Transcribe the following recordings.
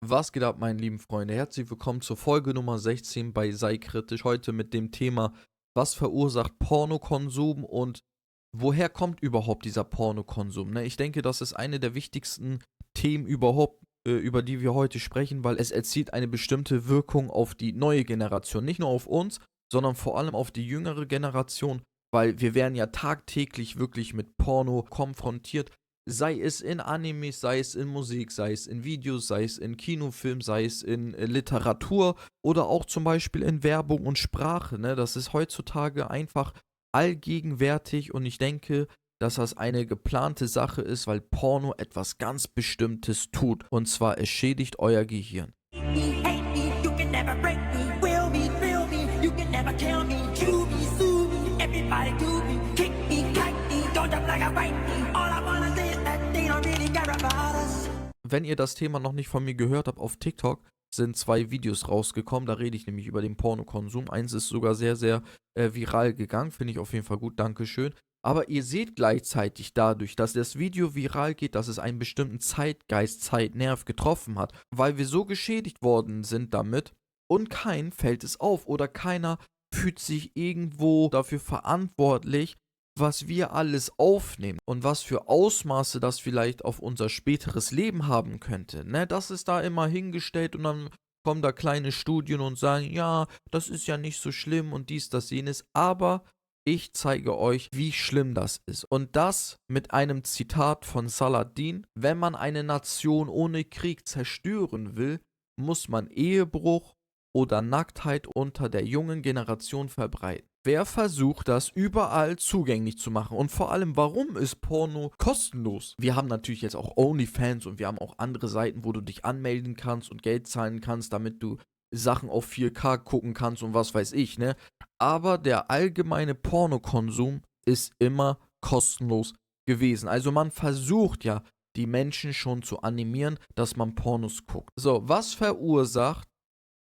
Was geht ab, meine lieben Freunde? Herzlich willkommen zur Folge Nummer 16 bei Sei Kritisch. Heute mit dem Thema: Was verursacht Pornokonsum und woher kommt überhaupt dieser Pornokonsum? Ne, ich denke, das ist eine der wichtigsten Themen überhaupt, über die wir heute sprechen, weil es erzielt eine bestimmte Wirkung auf die neue Generation. Nicht nur auf uns, sondern vor allem auf die jüngere Generation, weil wir werden ja tagtäglich wirklich mit Porno konfrontiert. Sei es in Animes, sei es in Musik, sei es in Videos, sei es in Kinofilmen, sei es in Literatur oder auch zum Beispiel in Werbung und Sprache, ne? Das ist heutzutage einfach allgegenwärtig und ich denke, dass das eine geplante Sache ist, weil Porno etwas ganz Bestimmtes tut. Und zwar, es schädigt euer Gehirn. Me, hate me, you can never break me. Will me, thrill me, you can never kill me. Chew me, sue me, everybody do me. Kick me, kite me, don't jump like a bite me. All I wanna say is that they don't really care about us. Wenn ihr das Thema noch nicht von mir gehört habt, auf TikTok sind 2 Videos rausgekommen. Da rede ich nämlich über den Pornokonsum. Eins ist sogar sehr, sehr viral gegangen. Finde ich auf jeden Fall gut. Dankeschön. Aber ihr seht gleichzeitig dadurch, dass das Video viral geht, dass es einen bestimmten Zeitgeist, Zeitnerv getroffen hat, weil wir so geschädigt worden sind damit und keinem fällt es auf oder keiner fühlt sich irgendwo dafür verantwortlich, was wir alles aufnehmen und was für Ausmaße das vielleicht auf unser späteres Leben haben könnte, ne? Das ist da immer hingestellt und dann kommen da kleine Studien und sagen, ja, das ist ja nicht so schlimm und dies, das, jenes, aber ich zeige euch, wie schlimm das ist. Und das mit einem Zitat von Saladin: Wenn man eine Nation ohne Krieg zerstören will, muss man Ehebruch oder Nacktheit unter der jungen Generation verbreiten. Wer versucht, das überall zugänglich zu machen? Und vor allem, warum ist Porno kostenlos? Wir haben natürlich jetzt auch OnlyFans und wir haben auch andere Seiten, wo du dich anmelden kannst und Geld zahlen kannst, damit du Sachen auf 4K gucken kannst und was weiß ich, ne? Aber der allgemeine Pornokonsum ist immer kostenlos gewesen. Also man versucht ja, die Menschen schon zu animieren, dass man Pornos guckt. So, was verursacht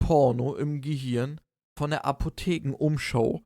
Porno im Gehirn von der Apothekenumschau?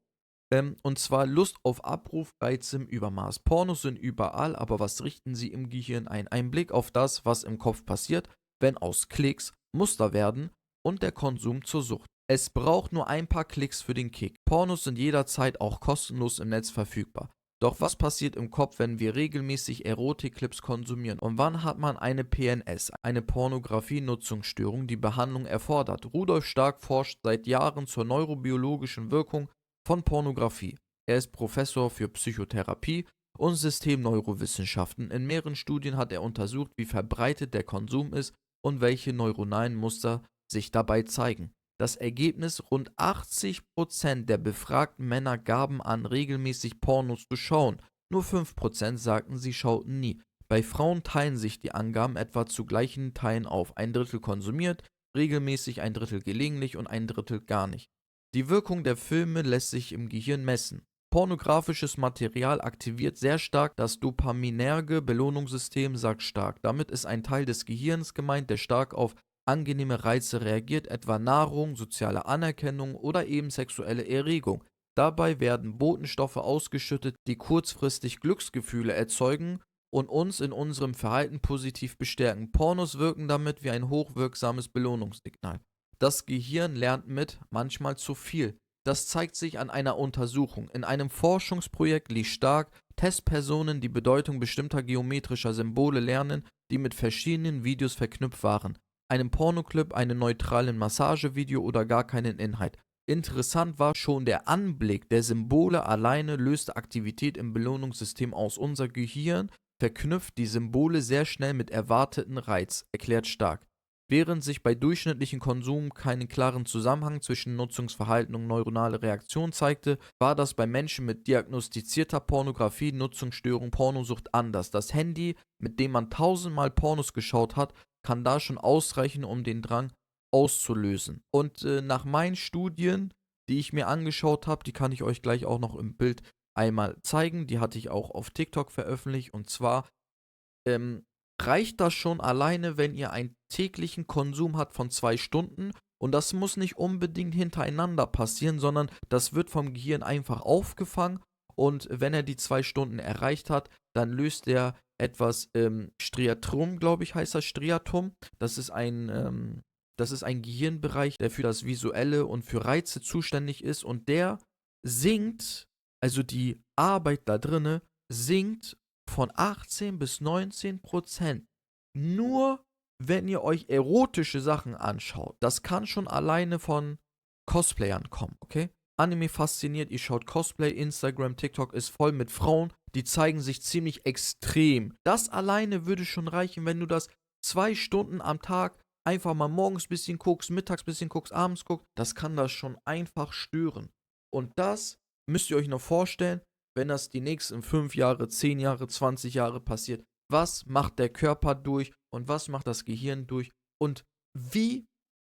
Und zwar Lust auf Abruf, Reiz im Übermaß. Pornos sind überall, aber was richten sie im Gehirn ein? Ein Blick auf das, was im Kopf passiert, wenn aus Klicks Muster werden und der Konsum zur Sucht. Es braucht nur ein paar Klicks für den Kick. Pornos sind jederzeit auch kostenlos im Netz verfügbar. Doch was passiert im Kopf, wenn wir regelmäßig Erotikclips konsumieren? Und wann hat man eine PNS, eine Pornografie-Nutzungsstörung, die Behandlung erfordert? Rudolf Stark forscht seit Jahren zur neurobiologischen Wirkung von Pornografie. Er ist Professor für Psychotherapie und Systemneurowissenschaften. In mehreren Studien hat er untersucht, wie verbreitet der Konsum ist und welche neuronalen Muster sich dabei zeigen. Das Ergebnis: Rund 80% der befragten Männer gaben an, regelmäßig Pornos zu schauen. Nur 5% sagten, sie schauten nie. Bei Frauen teilen sich die Angaben etwa zu gleichen Teilen auf. Ein Drittel konsumiert regelmäßig, ein Drittel gelegentlich und ein Drittel gar nicht. Die Wirkung der Filme lässt sich im Gehirn messen. Pornografisches Material aktiviert sehr stark das dopaminerge Belohnungssystem, sagt Stark. Damit ist ein Teil des Gehirns gemeint, der stark auf angenehme Reize reagiert, etwa Nahrung, soziale Anerkennung oder eben sexuelle Erregung. Dabei werden Botenstoffe ausgeschüttet, die kurzfristig Glücksgefühle erzeugen und uns in unserem Verhalten positiv bestärken. Pornos wirken damit wie ein hochwirksames Belohnungssignal. Das Gehirn lernt mit, manchmal zu viel. Das zeigt sich an einer Untersuchung. In einem Forschungsprojekt ließ Stark Testpersonen die Bedeutung bestimmter geometrischer Symbole lernen, die mit verschiedenen Videos verknüpft waren: einem Pornoclip, einem neutralen Massagevideo oder gar keinen Inhalt. Interessant war, schon der Anblick der Symbole alleine löste Aktivität im Belohnungssystem aus. Unser Gehirn verknüpft die Symbole sehr schnell mit erwarteten Reiz, erklärt Stark. Während sich bei durchschnittlichem Konsum keinen klaren Zusammenhang zwischen Nutzungsverhalten und neuronale Reaktion zeigte, war das bei Menschen mit diagnostizierter Pornografie, Nutzungsstörung, Pornosucht anders. Das Handy, mit dem man tausendmal Pornos geschaut hat, kann da schon ausreichen, um den Drang auszulösen. Und nach meinen Studien, die ich mir angeschaut habe, die kann ich euch gleich auch noch im Bild einmal zeigen. Die hatte ich auch auf TikTok veröffentlicht. Und zwar ähm, reicht das schon alleine, wenn ihr einen täglichen Konsum habt von 2 Stunden. Und das muss nicht unbedingt hintereinander passieren, sondern das wird vom Gehirn einfach aufgefangen. Und wenn er die 2 Stunden erreicht hat, dann löst er etwas Striatum, glaube ich, heißt das Striatum. Das ist ein Gehirnbereich, der für das Visuelle und für Reize zuständig ist und der sinkt, also die Arbeit da drinne sinkt von 18 bis 19%. Nur wenn ihr euch erotische Sachen anschaut. Das kann schon alleine von Cosplayern kommen, okay? Anime fasziniert, ihr schaut Cosplay, Instagram, TikTok ist voll mit Frauen, die zeigen sich ziemlich extrem. Das alleine würde schon reichen, wenn du das 2 Stunden am Tag einfach mal morgens ein bisschen guckst, mittags ein bisschen guckst, abends guckst. Das kann das schon einfach stören. Und das müsst ihr euch noch vorstellen, wenn das die nächsten 5 Jahre, 10 Jahre, 20 Jahre passiert. Was macht der Körper durch und was macht das Gehirn durch? Und wie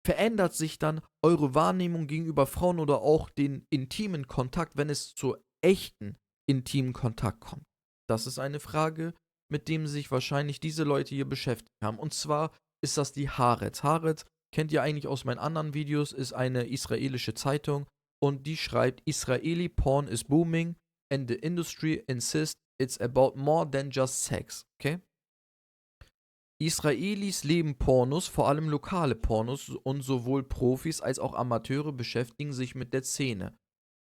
verändert sich dann eure Wahrnehmung gegenüber Frauen oder auch den intimen Kontakt, wenn es zu echten intimen Kontakt kommt? Das ist eine Frage, mit dem sich wahrscheinlich diese Leute hier beschäftigt haben. Und zwar ist das die Haaretz. Haaretz kennt ihr eigentlich aus meinen anderen Videos, ist eine israelische Zeitung und die schreibt, Israeli porn is booming and the industry insists it's about more than just sex, okay? Israelis leben Pornos, vor allem lokale Pornos, und sowohl Profis als auch Amateure beschäftigen sich mit der Szene.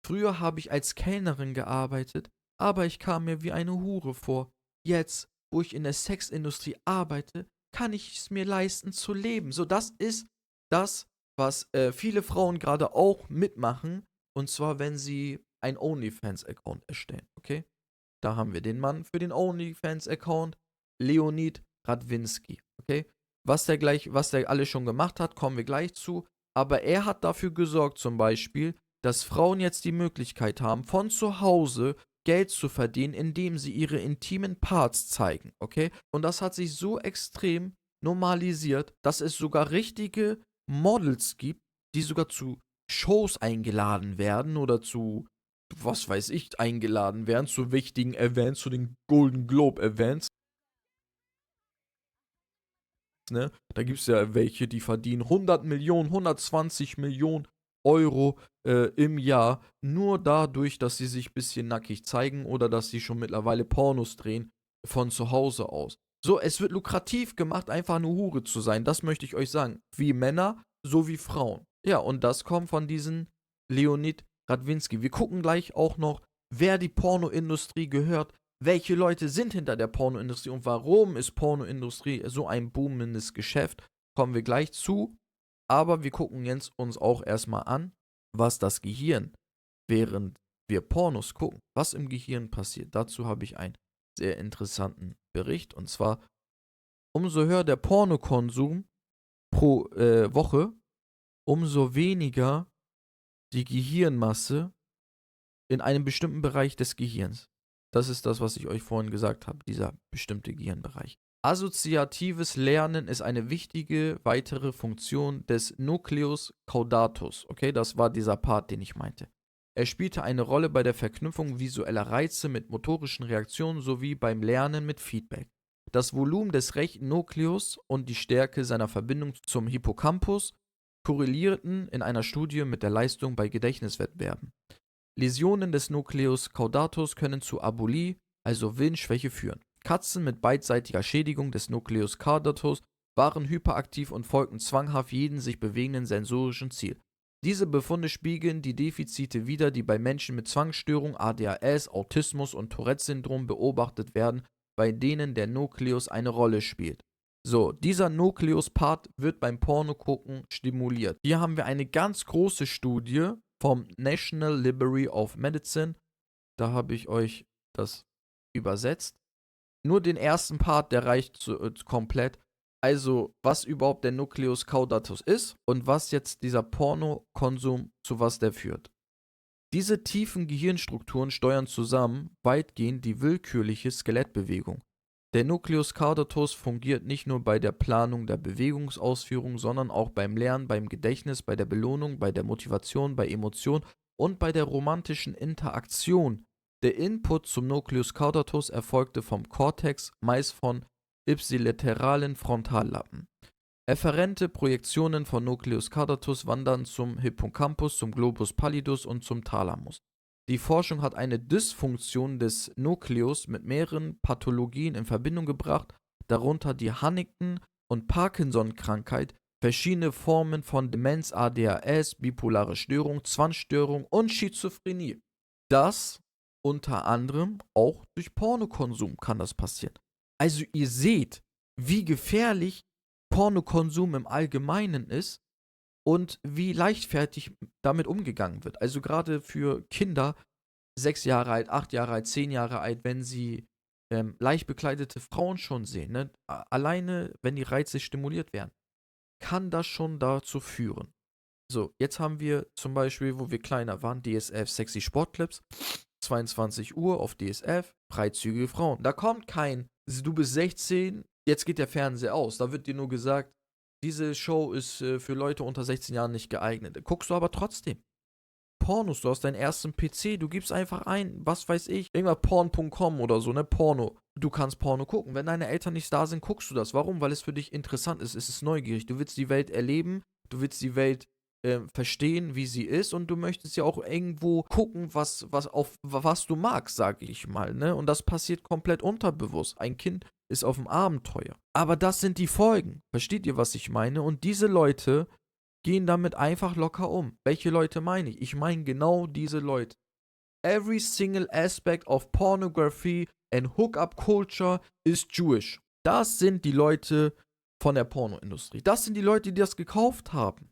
Früher habe ich als Kellnerin gearbeitet, aber ich kam mir wie eine Hure vor. Jetzt, wo ich in der Sexindustrie arbeite, kann ich es mir leisten zu leben. So, das ist das, was viele Frauen gerade auch mitmachen, und zwar, wenn sie ein OnlyFans-Account erstellen, okay? Da haben wir den Mann für den OnlyFans-Account, Leonid Radwinski, okay? Was der alles schon gemacht hat, kommen wir gleich zu. Aber er hat dafür gesorgt, zum Beispiel, dass Frauen jetzt die Möglichkeit haben, von zu Hause Geld zu verdienen, indem sie ihre intimen Parts zeigen, okay? Und das hat sich so extrem normalisiert, dass es sogar richtige Models gibt, die sogar zu Shows eingeladen werden oder zu, was weiß ich, eingeladen werden, zu wichtigen Events, zu den Golden Globe Events. Ne? Da gibt es ja welche, die verdienen 100 Millionen, 120 Millionen Euro im Jahr, nur dadurch, dass sie sich ein bisschen nackig zeigen oder dass sie schon mittlerweile Pornos drehen von zu Hause aus. So, es wird lukrativ gemacht, einfach eine Hure zu sein. Das möchte ich euch sagen. Wie Männer, so wie Frauen. Ja, und das kommt von diesem Leonid Radwinski. Wir gucken gleich auch noch, wer die Pornoindustrie gehört. Welche Leute sind hinter der Pornoindustrie und warum ist Pornoindustrie so ein boomendes Geschäft? Kommen wir gleich zu. Aber wir gucken jetzt uns auch erstmal an, was das Gehirn, während wir Pornos gucken, was im Gehirn passiert. Dazu habe ich einen sehr interessanten Bericht. Und zwar, umso höher der Pornokonsum pro Woche, umso weniger die Gehirnmasse in einem bestimmten Bereich des Gehirns. Das ist das, was ich euch vorhin gesagt habe, dieser bestimmte Gehirnbereich. Assoziatives Lernen ist eine wichtige weitere Funktion des Nucleus caudatus. Okay, das war dieser Part, den ich meinte. Er spielte eine Rolle bei der Verknüpfung visueller Reize mit motorischen Reaktionen sowie beim Lernen mit Feedback. Das Volumen des rechten Nucleus und die Stärke seiner Verbindung zum Hippocampus korrelierten in einer Studie mit der Leistung bei Gedächtniswettbewerben. Läsionen des Nucleus caudatus können zu Abulie, also Willensschwäche, führen. Katzen mit beidseitiger Schädigung des Nucleus caudatus waren hyperaktiv und folgten zwanghaft jedem sich bewegenden sensorischen Ziel. Diese Befunde spiegeln die Defizite wider, die bei Menschen mit Zwangsstörung, ADHS, Autismus und Tourette-Syndrom beobachtet werden, bei denen der Nucleus eine Rolle spielt. So, dieser Nucleus-Part wird beim Pornogucken stimuliert. Hier haben wir eine ganz große Studie vom National Library of Medicine. Da habe ich euch das übersetzt. Nur den ersten Part, der reicht komplett. Also, was überhaupt der Nucleus caudatus ist und was jetzt dieser Pornokonsum, zu was der führt. Diese tiefen Gehirnstrukturen steuern zusammen weitgehend die willkürliche Skelettbewegung. Der Nucleus caudatus fungiert nicht nur bei der Planung der Bewegungsausführung, sondern auch beim Lernen, beim Gedächtnis, bei der Belohnung, bei der Motivation, bei Emotionen und bei der romantischen Interaktion. Der Input zum Nucleus caudatus erfolgte vom Cortex, meist von ipsilateralen Frontallappen. Efferente Projektionen von Nucleus caudatus wandern zum Hippocampus, zum Globus pallidus und zum Thalamus. Die Forschung hat eine Dysfunktion des Nukleus mit mehreren Pathologien in Verbindung gebracht, darunter die Huntington- und Parkinson-Krankheit, verschiedene Formen von Demenz, ADHS, bipolare Störung, Zwangsstörung und Schizophrenie. Das unter anderem auch durch Pornokonsum kann das passieren. Also ihr seht, wie gefährlich Pornokonsum im Allgemeinen ist und wie leichtfertig damit umgegangen wird. Also gerade für Kinder, 6 Jahre alt, 8 Jahre alt, 10 Jahre alt, wenn sie leicht bekleidete Frauen schon sehen, ne? Alleine, wenn die Reize stimuliert werden, kann das schon dazu führen. So, jetzt haben wir zum Beispiel, wo wir kleiner waren, DSF Sexy Sportclips, 22 Uhr auf DSF, freizügige Frauen. Da kommt kein, du bist 16, jetzt geht der Fernseher aus. Da wird dir nur gesagt, diese Show ist für Leute unter 16 Jahren nicht geeignet. Guckst du aber trotzdem. Pornos, du hast deinen ersten PC, du gibst einfach ein, was weiß ich, irgendwas porn.com oder so, ne, Porno. Du kannst Porno gucken. Wenn deine Eltern nicht da sind, guckst du das. Warum? Weil es für dich interessant ist. Es ist neugierig. Du willst die Welt erleben, du willst die Welt verstehen, wie sie ist und du möchtest ja auch irgendwo gucken, was du magst, sage ich mal, ne? Und das passiert komplett unterbewusst. Ein Kind ist auf dem Abenteuer. Aber das sind die Folgen. Versteht ihr, was ich meine? Und diese Leute gehen damit einfach locker um. Welche Leute meine ich? Ich meine genau diese Leute. Every single aspect of pornography and hookup culture is Jewish. Das sind die Leute von der Pornoindustrie. Das sind die Leute, die das gekauft haben.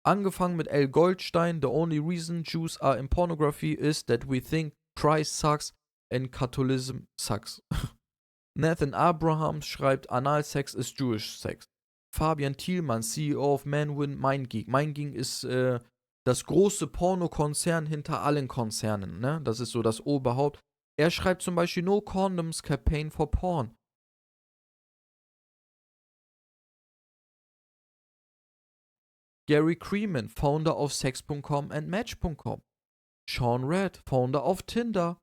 Angefangen mit L. Goldstein, the only reason Jews are in pornography is that we think Christ sucks and Catholicism sucks. Nathan Abrahams schreibt, Analsex is Jewish Sex. Fabian Thielmann, CEO of Manwin, MindGeek. MindGeek ist das große Pornokonzern hinter allen Konzernen, ne? Das ist so das Oberhaupt. Er schreibt zum Beispiel No Condoms Campaign for Porn. Gary Creeman, Founder of Sex.com and Match.com. Sean Red, Founder of Tinder.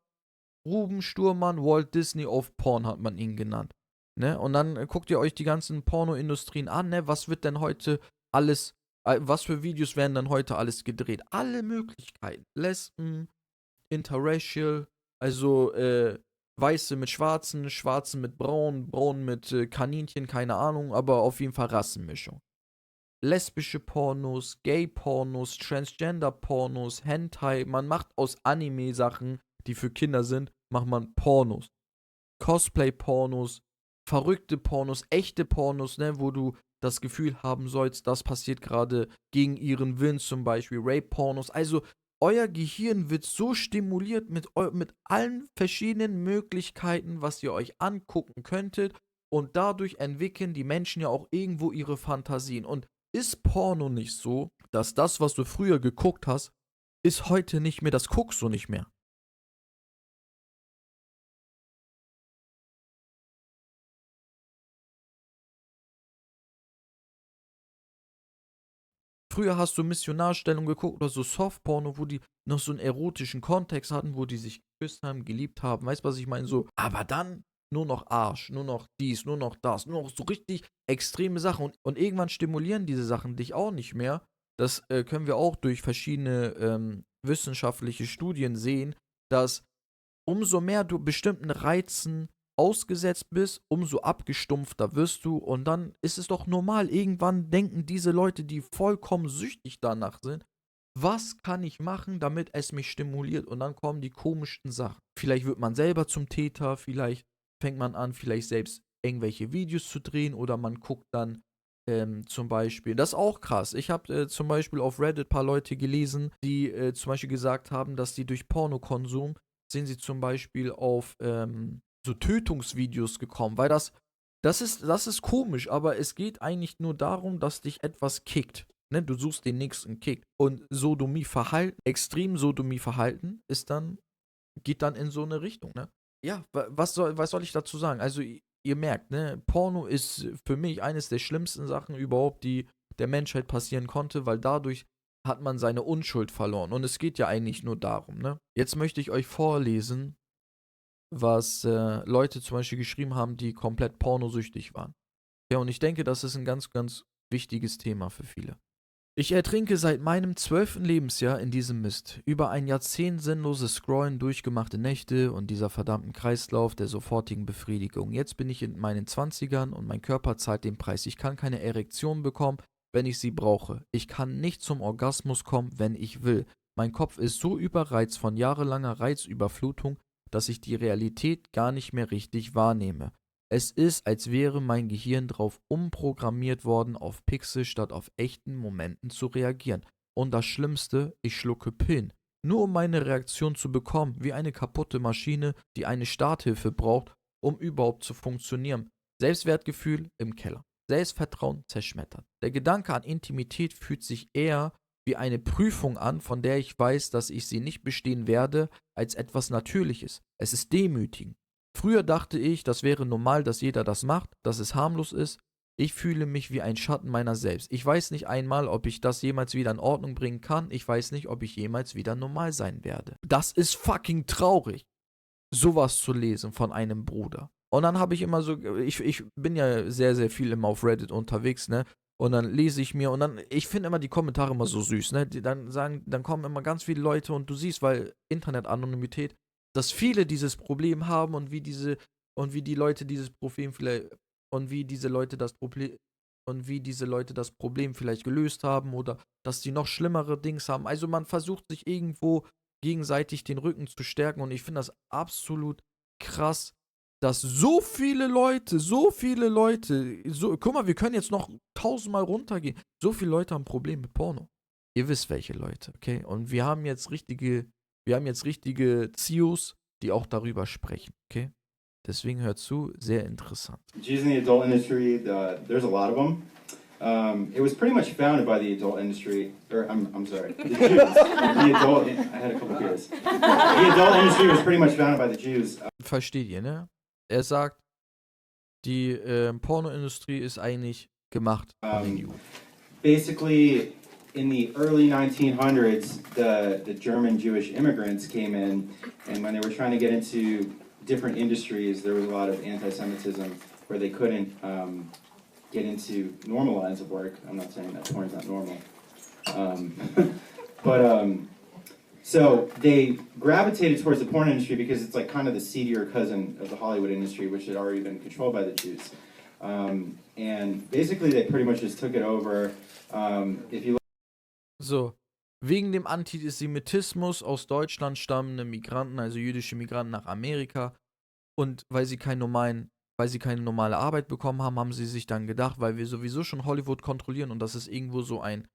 Ruben Sturmann, Walt Disney of Porn hat man ihn genannt. Ne? Und dann guckt ihr euch die ganzen Pornoindustrien an, ne? Was wird denn heute alles, was für Videos werden dann heute alles gedreht? Alle Möglichkeiten. Lesben, Interracial, also Weiße mit Schwarzen, Schwarze mit Braun, Braun mit Kaninchen, keine Ahnung, aber auf jeden Fall Rassenmischung. Lesbische Pornos, Gay-Pornos, Transgender-Pornos, Hentai, man macht aus Anime-Sachen, die für Kinder sind, macht man Pornos. Cosplay-Pornos, verrückte Pornos, echte Pornos, ne, wo du das Gefühl haben sollst, das passiert gerade gegen ihren Willen, zum Beispiel Rape-Pornos. Also, euer Gehirn wird so stimuliert mit allen verschiedenen Möglichkeiten, was ihr euch angucken könntet. Und dadurch entwickeln die Menschen ja auch irgendwo ihre Fantasien. Und ist Porno nicht so, dass das, was du früher geguckt hast, ist heute nicht mehr, das guckst du nicht mehr. Früher hast du Missionarstellung geguckt oder so Softporno, wo die noch so einen erotischen Kontext hatten, wo die sich geküsst haben, geliebt haben. Weißt du, was ich meine? So, aber dann nur noch Arsch, nur noch dies, nur noch das, nur noch so richtig extreme Sachen. Und irgendwann stimulieren diese Sachen dich auch nicht mehr. Das können wir auch durch verschiedene wissenschaftliche Studien sehen, dass umso mehr du bestimmten Reizen ausgesetzt bist, umso abgestumpfter wirst du und dann ist es doch normal. Irgendwann denken diese Leute, die vollkommen süchtig danach sind, was kann ich machen, damit es mich stimuliert? Und dann kommen die komischsten Sachen. Vielleicht wird man selber zum Täter, vielleicht fängt man an, vielleicht selbst irgendwelche Videos zu drehen oder man guckt dann zum Beispiel, das ist auch krass. Ich habe zum Beispiel auf Reddit ein paar Leute gelesen, die zum Beispiel gesagt haben, dass die durch Pornokonsum sind sie zum Beispiel auf so Tötungsvideos gekommen, weil das ist komisch, aber es geht eigentlich nur darum, dass dich etwas kickt. Ne? Du suchst den nächsten Kick. Und Sodomieverhalten, extrem Sodomieverhalten geht dann in so eine Richtung, ne? Ja, was soll ich dazu sagen? Also, ihr merkt, ne, Porno ist für mich eines der schlimmsten Sachen überhaupt, die der Menschheit passieren konnte, weil dadurch hat man seine Unschuld verloren. Und es geht ja eigentlich nur darum, ne? Jetzt möchte ich euch vorlesen, was Leute zum Beispiel geschrieben haben, die komplett pornosüchtig waren. Ja, und ich denke, das ist ein ganz, ganz wichtiges Thema für viele. Ich ertrinke seit meinem 12. Lebensjahr in diesem Mist. Über ein Jahrzehnt sinnloses Scrollen, durchgemachte Nächte und dieser verdammten Kreislauf der sofortigen Befriedigung. Jetzt bin ich in meinen 20ern und mein Körper zahlt den Preis. Ich kann keine Erektion bekommen, wenn ich sie brauche. Ich kann nicht zum Orgasmus kommen, wenn ich will. Mein Kopf ist so überreizt von jahrelanger Reizüberflutung, dass ich die Realität gar nicht mehr richtig wahrnehme. Es ist, als wäre mein Gehirn drauf umprogrammiert worden, auf Pixel statt auf echten Momenten zu reagieren. Und das Schlimmste, ich schlucke Pillen. Nur um meine Reaktion zu bekommen, wie eine kaputte Maschine, die eine Starthilfe braucht, um überhaupt zu funktionieren. Selbstwertgefühl im Keller. Selbstvertrauen zerschmettert. Der Gedanke an Intimität fühlt sich eher wie eine Prüfung an, von der ich weiß, dass ich sie nicht bestehen werde, als etwas Natürliches. Es ist demütigend. Früher dachte ich, das wäre normal, dass jeder das macht, dass es harmlos ist. Ich fühle mich wie ein Schatten meiner selbst. Ich weiß nicht einmal, ob ich das jemals wieder in Ordnung bringen kann. Ich weiß nicht, ob ich jemals wieder normal sein werde. Das ist fucking traurig, sowas zu lesen von einem Bruder. Und dann habe ich immer so, ich bin ja sehr, sehr viel immer auf Reddit unterwegs, ne? Und dann lese ich mir und dann, ich finde immer die Kommentare immer so süß, ne? Dann kommen immer ganz viele Leute und du siehst, weil Internet-Anonymität, dass viele dieses Problem haben und wie die Leute dieses Problem vielleicht und wie diese Leute das Problem und wie diese Leute das Problem vielleicht gelöst haben oder dass die noch schlimmere Dings haben. Also man versucht sich irgendwo gegenseitig den Rücken zu stärken und ich finde das absolut krass, dass so viele Leute, so, guck mal, wir können jetzt noch 1000-mal runtergehen. So viele Leute haben ein Problem mit Porno. Ihr wisst welche Leute, okay? Und wir haben jetzt richtige CEOs, die auch darüber sprechen, okay? Deswegen hört zu, sehr interessant. Jews in the adult industry, there's a lot of them. It was pretty much founded by the adult industry, or I'm sorry, the Jews. I had a couple beers. The adult industry was pretty much founded by the Jews. Versteht ihr, ne? Er sagt, die Pornoindustrie ist eigentlich gemacht von den Juden. Basically, in the early 1900s, the German Jewish immigrants came in, and when they were trying to get into different industries, there was a lot of anti-Semitism where they couldn't get into normal lines of work. I'm not saying that porn's not normal. So they gravitated towards the porn industry because it's like kind of the seedier cousin of the Hollywood industry, which had already been controlled by the Jews. And basically they pretty much just took it over. If you So, wegen dem Antisemitismus aus Deutschland stammende Migranten, also jüdische Migranten nach Amerika und weil sie keine normale Arbeit bekommen haben, haben sie sich dann gedacht, weil wir sowieso schon Hollywood kontrollieren und das ist irgendwo so ein,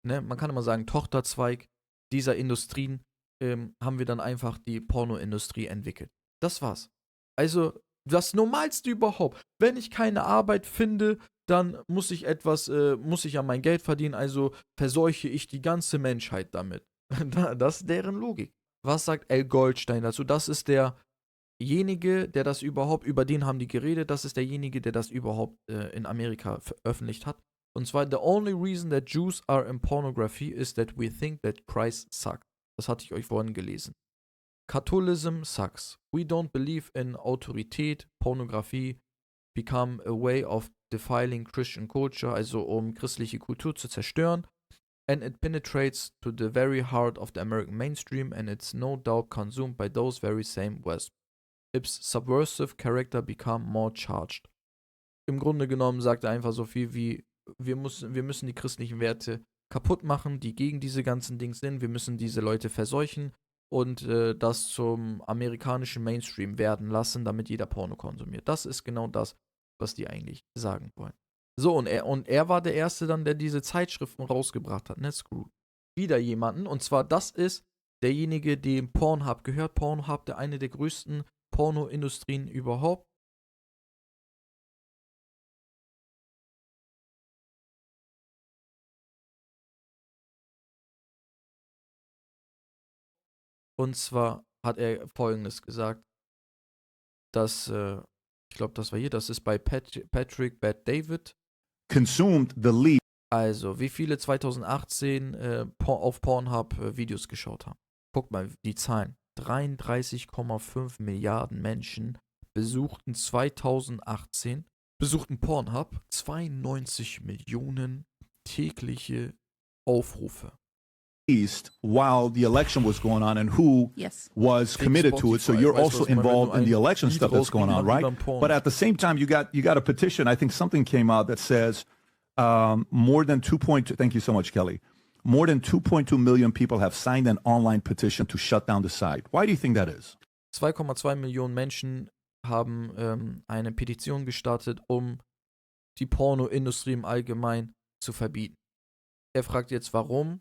ne, man kann immer sagen, Tochterzweig dieser Industrien, haben wir dann einfach die Pornoindustrie entwickelt. Das war's. Also, das Normalste überhaupt. Wenn ich keine Arbeit finde, dann muss ich ja mein Geld verdienen, also verseuche ich die ganze Menschheit damit. Das ist deren Logik. Was sagt Al Goldstein dazu? Das ist derjenige, der das überhaupt, über den haben die geredet, das ist derjenige, der das überhaupt in Amerika veröffentlicht hat. Und zwar, the only reason that Jews are in pornography is that we think that Christ sucks. Das hatte ich euch vorhin gelesen. Catholicism sucks. We don't believe in Autorität. Pornografie become a way of defiling Christian culture, also um christliche Kultur zu zerstören. And it penetrates to the very heart of the American mainstream and it's no doubt consumed by those very same West. Its subversive character become more charged. Im Grunde genommen sagt er einfach so viel wie wir müssen die christlichen Werte kaputt machen, die gegen diese ganzen Dings sind. Wir müssen diese Leute verseuchen und das zum amerikanischen Mainstream werden lassen, damit jeder Porno konsumiert. Das ist genau das, was die eigentlich sagen wollen. So, und er war der Erste dann, der diese Zeitschriften rausgebracht hat, ne, Screw. Wieder jemanden, und zwar das ist derjenige, dem Pornhub gehört. Pornhub, der eine der größten Pornoindustrien überhaupt. Und zwar hat er Folgendes gesagt, dass, ich glaube, das war hier, das ist bei Patrick Bet-David. Consumed the least. Also, wie viele 2018 auf Pornhub Videos geschaut haben. Guck mal, die Zahlen. 33,5 Milliarden Menschen besuchten 2018, besuchten Pornhub 92 Millionen tägliche Aufrufe. While the election was going on and who Yes. was committed to it. So you're Weißt du, also was ich meine? Wenn involved du in the ein election Lied stuff that's going on, rausbringst right? über ein Porno. But at the same time, you got a petition. I think something came out that says more than 2.2. Thank you so much, Kelly. More than 2.2 million people have signed an online petition to shut down the site. Why do you think that is? 2,2 Millionen Menschen haben eine Petition gestartet, um die Pornoindustrie im Allgemeinen zu verbieten. Er fragt jetzt, warum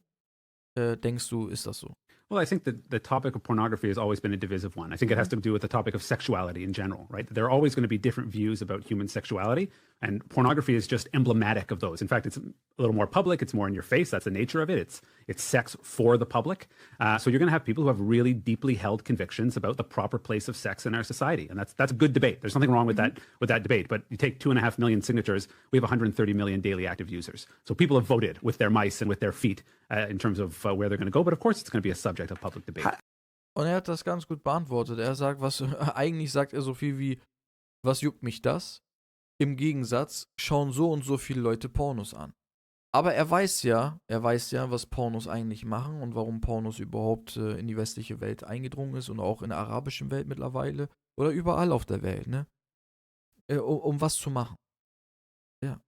denkst du, ist das so? Well, I think that the topic of pornography has always been a divisive one. I think it has to do with the topic of sexuality in general, right? There are always going to be different views about human sexuality, and pornography is just emblematic of those. In fact, it's a little more public. It's more in your face. That's the nature of it. It's sex for the public. So you're going to have people who have really deeply held convictions about the proper place of sex in our society, and that's a good debate. There's nothing wrong with that debate. But you take 2.5 million signatures, we have 130 million daily active users. So people have voted with their mice and with their feet in terms of where they're going to go. But of course, it's going to be a subject of public debate. Und er hat das ganz gut beantwortet. Er sagt, eigentlich sagt er so viel wie, was juckt mich das? Im Gegensatz schauen so und so viele Leute Pornos an. Aber er weiß ja, was Pornos eigentlich machen und warum Pornos überhaupt in die westliche Welt eingedrungen ist und auch in der arabischen Welt mittlerweile oder überall auf der Welt, ne? Um was zu machen. Ja,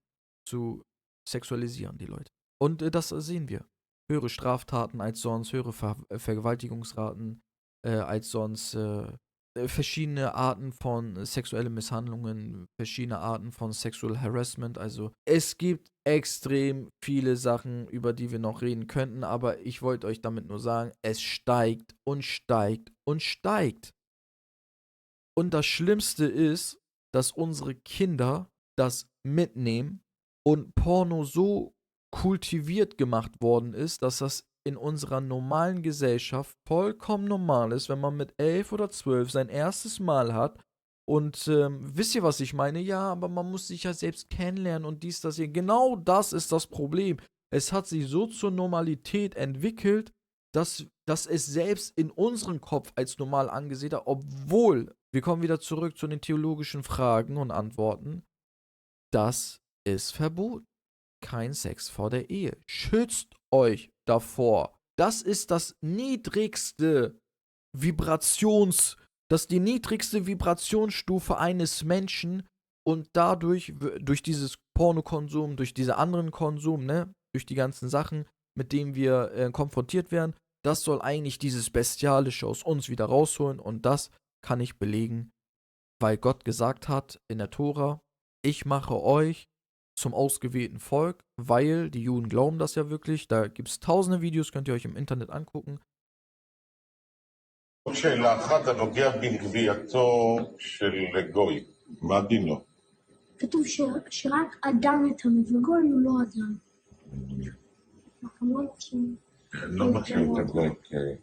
zu sexualisieren die Leute. Und das sehen wir. Höhere Straftaten als sonst, höhere Vergewaltigungsraten als sonst, verschiedene Arten von sexuellen Misshandlungen, verschiedene Arten von Sexual Harassment. Also es gibt extrem viele Sachen, über die wir noch reden könnten, aber ich wollte euch damit nur sagen, es steigt und steigt und steigt. Und das Schlimmste ist, dass unsere Kinder das mitnehmen und Porno so kultiviert gemacht worden ist, dass das in unserer normalen Gesellschaft vollkommen normal ist, wenn man mit 11 oder 12 sein erstes Mal hat. Und wisst ihr, was ich meine? Ja, aber man muss sich ja selbst kennenlernen und dies, das hier. Genau das ist das Problem. Es hat sich so zur Normalität entwickelt, dass es selbst in unserem Kopf als normal angesehen hat, obwohl, wir kommen wieder zurück zu den theologischen Fragen und Antworten, das ist verboten. Kein Sex vor der Ehe. Schützt euch davor. Das ist das niedrigste die niedrigste Vibrationsstufe eines Menschen und dadurch, durch dieses Pornokonsum, durch diese anderen Konsum, ne, durch die ganzen Sachen, mit denen wir konfrontiert werden, das soll eigentlich dieses Bestialische aus uns wieder rausholen und das kann ich belegen, weil Gott gesagt hat in der Tora, ich mache euch zum ausgewählten Volk, weil die Juden glauben das ja wirklich. Da gibt es tausende Videos, könnt ihr euch im Internet angucken. עוד שאלה אחת הנוגע בגבייתו של גוי, מה דינו? כתוב שרק אדם יתאמן, וגוי הוא לא אדם. אנחנו לא מכירים. לא מכיר את הגוי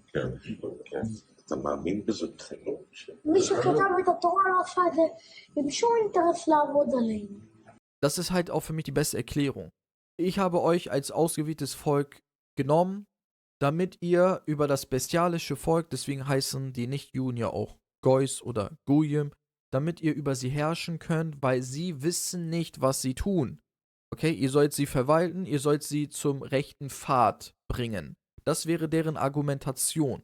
כן. אתה מאמין בזה בכנות? מי שכתב את התורה לא עשה את זה עם שום אינטרס לעבוד עלינו. Das ist halt auch für mich die beste Erklärung. Ich habe euch als ausgewähltes Volk genommen, damit ihr über das bestialische Volk, deswegen heißen die Nicht-Juden ja auch Goys oder Goyim, damit ihr über sie herrschen könnt, weil sie wissen nicht, was sie tun. Okay, ihr sollt sie verwalten, ihr sollt sie zum rechten Pfad bringen. Das wäre deren Argumentation.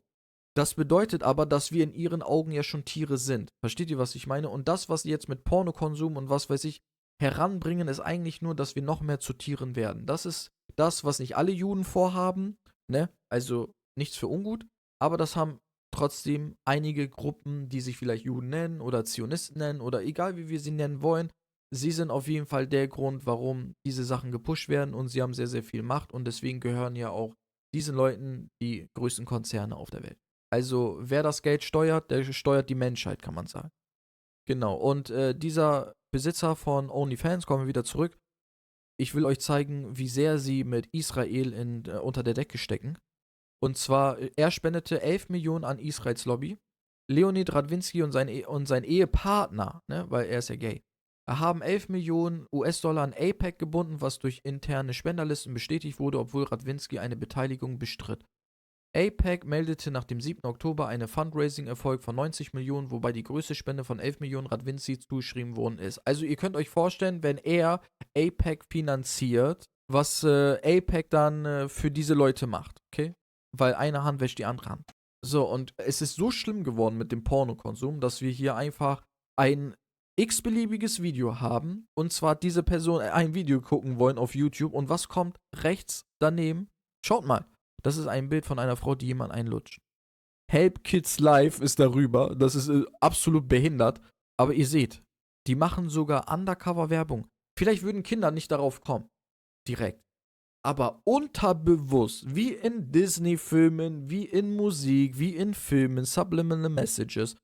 Das bedeutet aber, dass wir in ihren Augen ja schon Tiere sind. Versteht ihr, was ich meine? Und das, was sie jetzt mit Pornokonsum und was weiß ich heranbringen, ist eigentlich nur, dass wir noch mehr zu Tieren werden. Das ist das, was nicht alle Juden vorhaben, ne? Also nichts für ungut, aber das haben trotzdem einige Gruppen, die sich vielleicht Juden nennen oder Zionisten nennen oder egal wie wir sie nennen wollen. Sie sind auf jeden Fall der Grund, warum diese Sachen gepusht werden und sie haben sehr, sehr viel Macht und deswegen gehören ja auch diesen Leuten die größten Konzerne auf der Welt. Also wer das Geld steuert, der steuert die Menschheit, kann man sagen. Genau, und dieser Besitzer von OnlyFans, kommen wir wieder zurück. Ich will euch zeigen, wie sehr sie mit Israel unter der Decke stecken. Und zwar, er spendete 11 Millionen an Israels Lobby. Leonid Radvinsky und sein Ehepartner, ne, weil er ist ja gay, haben 11 Millionen US-Dollar an AIPAC gebunden, was durch interne Spenderlisten bestätigt wurde, obwohl Radvinsky eine Beteiligung bestritt. AIPAC meldete nach dem 7. Oktober einen Fundraising-Erfolg von 90 Millionen, wobei die größte Spende von 11 Millionen Radvinsky zugeschrieben worden ist. Also ihr könnt euch vorstellen, wenn er AIPAC finanziert, was APEC dann für diese Leute macht, okay? Weil eine Hand wäscht die andere Hand. So, und es ist so schlimm geworden mit dem Pornokonsum, dass wir hier einfach ein x-beliebiges Video haben, und zwar diese Person ein Video gucken wollen auf YouTube, und was kommt rechts daneben? Schaut mal, das ist ein Bild von einer Frau, die jemand einlutscht. Help Kids Live ist darüber, das ist absolut behindert, aber ihr seht, die machen sogar Undercover-Werbung. Vielleicht würden Kinder nicht darauf kommen, direkt. Aber unterbewusst, wie in Disney-Filmen, wie in Musik, wie in Filmen, Subliminal Messages,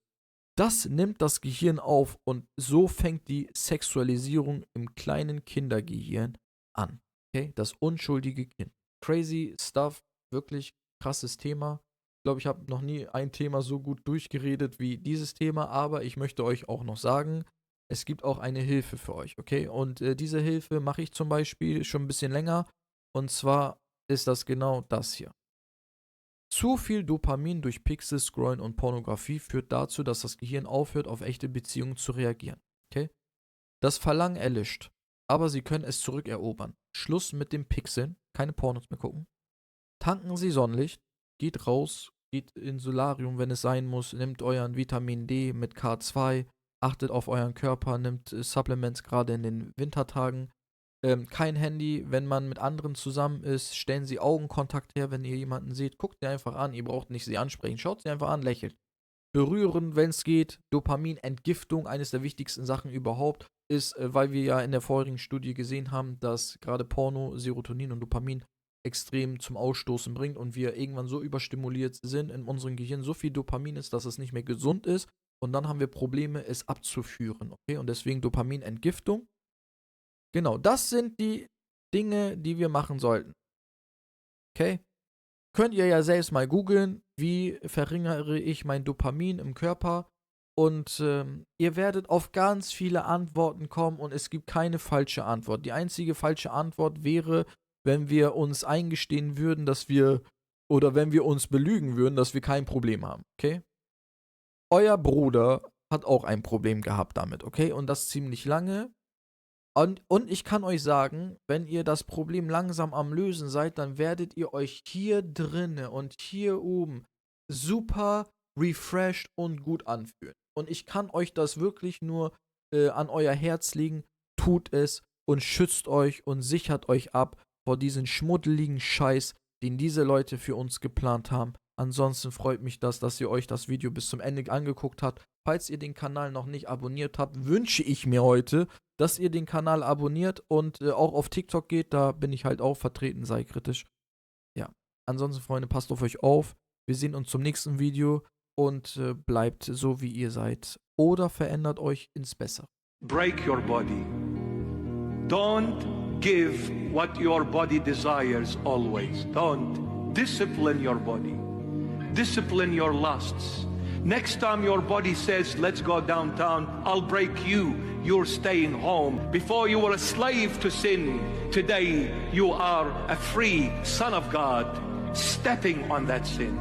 das nimmt das Gehirn auf, und so fängt die Sexualisierung im kleinen Kindergehirn an. Okay? Das unschuldige Kind. Crazy stuff, wirklich krasses Thema. Ich glaube, ich habe noch nie ein Thema so gut durchgeredet wie dieses Thema, aber ich möchte euch auch noch sagen, es gibt auch eine Hilfe für euch, okay? Und diese Hilfe mache ich zum Beispiel schon ein bisschen länger, und zwar ist das genau das hier. Zu viel Dopamin durch Pixel, Scrollen und Pornografie führt dazu, dass das Gehirn aufhört, auf echte Beziehungen zu reagieren, okay? Das Verlangen erlischt, aber Sie können es zurückerobern. Schluss mit dem Pixeln, keine Pornos mehr gucken. Tanken Sie Sonnenlicht, geht raus, geht ins Solarium, wenn es sein muss, nimmt euren Vitamin D mit K2, achtet auf euren Körper, nimmt Supplements gerade in den Wintertagen. Kein Handy, wenn man mit anderen zusammen ist, stellen Sie Augenkontakt her, wenn ihr jemanden seht, guckt sie einfach an, ihr braucht nicht sie ansprechen, schaut sie einfach an, lächelt. Berühren, wenn es geht, Dopaminentgiftung, eines der wichtigsten Sachen überhaupt, ist, weil wir ja in der vorherigen Studie gesehen haben, dass gerade Porno, Serotonin und Dopamin extrem zum Ausstoßen bringt und wir irgendwann so überstimuliert sind in unserem Gehirn, so viel Dopamin ist, dass es nicht mehr gesund ist, und dann haben wir Probleme, es abzuführen, okay, und deswegen Dopaminentgiftung. Genau, das sind die Dinge, die wir machen sollten. Okay? Könnt ihr ja selbst mal googeln, wie verringere ich mein Dopamin im Körper, und ihr werdet auf ganz viele Antworten kommen, und es gibt keine falsche Antwort. Die einzige falsche Antwort wäre, wenn wir uns eingestehen würden, dass wir, oder wenn wir uns belügen würden, dass wir kein Problem haben, okay? Euer Bruder hat auch ein Problem gehabt damit, okay? Und das ziemlich lange. Und ich kann euch sagen, wenn ihr das Problem langsam am Lösen seid, dann werdet ihr euch hier drinne und hier oben super refreshed und gut anfühlen. Und ich kann euch das wirklich nur an euer Herz legen. Tut es und schützt euch und sichert euch ab vor diesen schmuddeligen Scheiß, den diese Leute für uns geplant haben. Ansonsten freut mich das, dass ihr euch das Video bis zum Ende angeguckt habt. Falls ihr den Kanal noch nicht abonniert habt, wünsche ich mir heute, dass ihr den Kanal abonniert und auch auf TikTok geht. Da bin ich halt auch vertreten, sei kritisch. Ja, ansonsten, Freunde, passt auf euch auf. Wir sehen uns zum nächsten Video, und bleibt so, wie ihr seid. Oder verändert euch ins Bessere. Break your body. Don't give what your body desires always. Don't. Discipline your body. Discipline your lusts. Next time your body says, let's go downtown, I'll break you. You're staying home. Before you were a slave to sin. Today you are a free son of God, stepping on that sin.